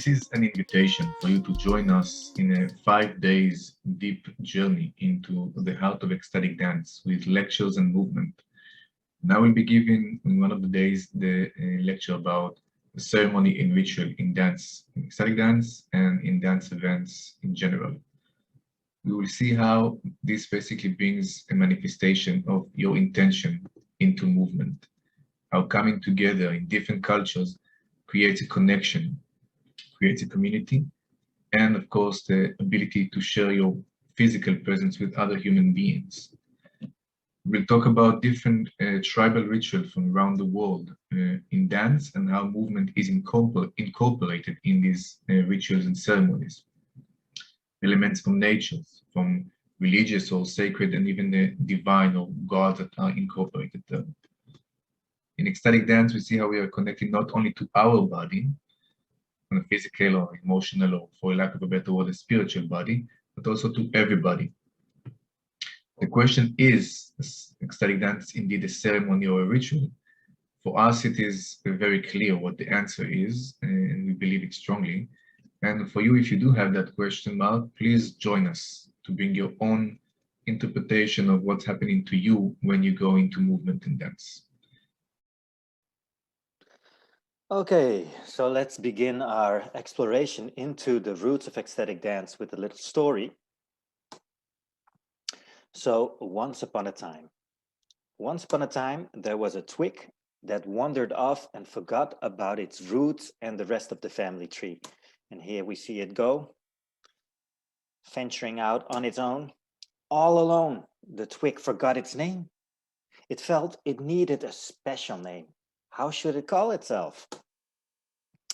This is an invitation for you to join us in a 5 days deep journey into the Heart of Ecstatic Dance with lectures and movement. And I will be giving in one of the days the lecture about the ceremony and ritual in dance, in ecstatic dance, and in dance events in general. We will see how this basically brings a manifestation of your intention into movement, how coming together in different cultures creates a connection, creates a community, and of course, the ability to share your physical presence with other human beings. We'll talk about different tribal rituals from around the world in dance and how movement is incorporated in these rituals and ceremonies. Elements from nature, from religious or sacred, and even the divine or gods that are incorporated there. In ecstatic dance, we see how we are connecting not only to our body, on a physical or emotional, or for lack of a better word, a spiritual body, but also to everybody. The question is ecstatic dance indeed a ceremony or a ritual? For us, it is very clear what the answer is, and we believe it strongly. And for you, if you do have that question mark, please join us to bring your own interpretation of what's happening to you when you go into movement and dance. Okay, so let's begin our exploration into the roots of ecstatic dance with a little story. So once upon a time, there was a twig that wandered off and forgot about its roots and the rest of the family tree. And here we see it go, venturing out on its own. All alone, the twig forgot its name. It felt it needed a special name. How should it call itself?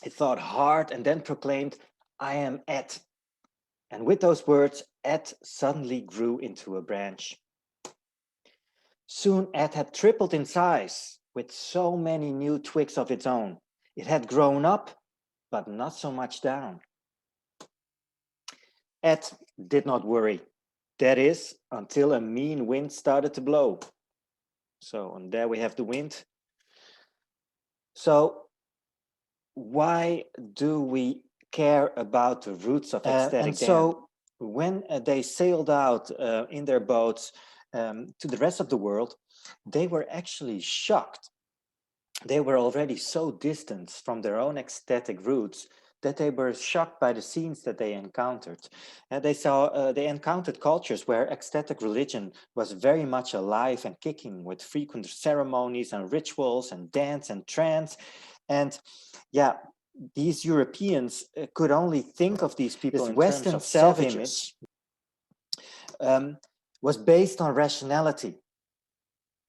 It thought hard and then proclaimed, "I am Et." And with those words, Et suddenly grew into a branch. Soon Et had tripled in size with so many new twigs of its own. It had grown up, but not so much down. Et did not worry. That is, until a mean wind started to blow. So, and there we have the wind. So, why do we care about the roots of ecstatic dance? So, when they sailed out in their boats to the rest of the world, they were actually shocked. They were already so distant from their own ecstatic roots that they were shocked by the scenes that they encountered. They encountered cultures where ecstatic religion was very much alive and kicking, with frequent ceremonies and rituals and dance and trance. And yeah, these Europeans could only think of these people in Western terms of self-image was based on rationality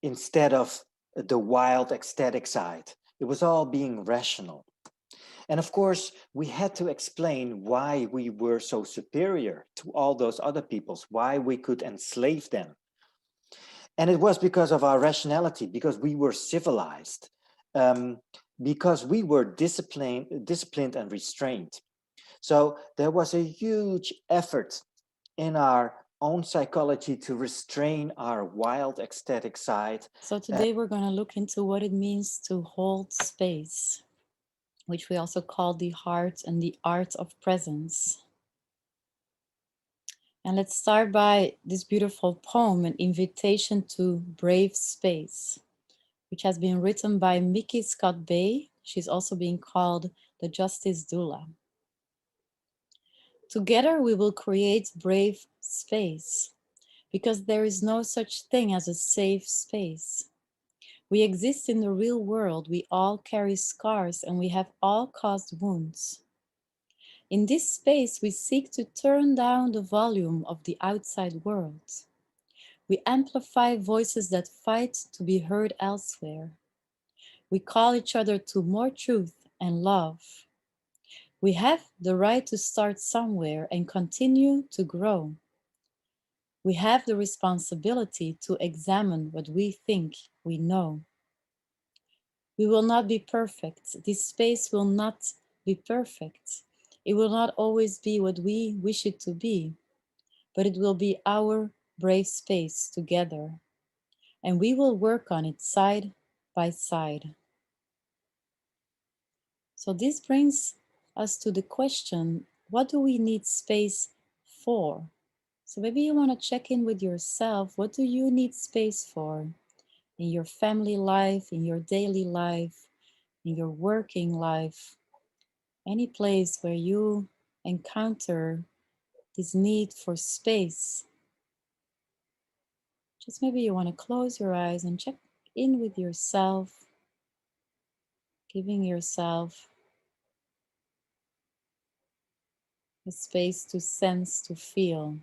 instead of the wild ecstatic side. It was all being rational. And of course, we had to explain why we were so superior to all those other peoples, why we could enslave them. And it was because of our rationality, because we were civilized, because we were disciplined and restrained. So there was a huge effort in our own psychology to restrain our wild ecstatic side. So today we're going to look into what it means to hold space, which we also call the heart and the art of presence. And let's start by this beautiful poem, An Invitation to Brave Space, which has been written by Mickey Scott Bay. She's also being called the Justice Doula. Together we will create brave space, because there is no such thing as a safe space. We exist in the real world, we all carry scars, and we have all caused wounds. In this space, we seek to turn down the volume of the outside world. We amplify voices that fight to be heard elsewhere. We call each other to more truth and love. We have the right to start somewhere and continue to grow. We have the responsibility to examine what we think we know. We will not be perfect. This space will not be perfect. It will not always be what we wish it to be, but it will be our brave space together. And we will work on it side by side. So this brings us to the question, what do we need space for? So maybe you want to check in with yourself. What do you need space for in your family life, in your daily life, in your working life? Any place where you encounter this need for space. Just maybe you want to close your eyes and check in with yourself, giving yourself a space to sense, to feel.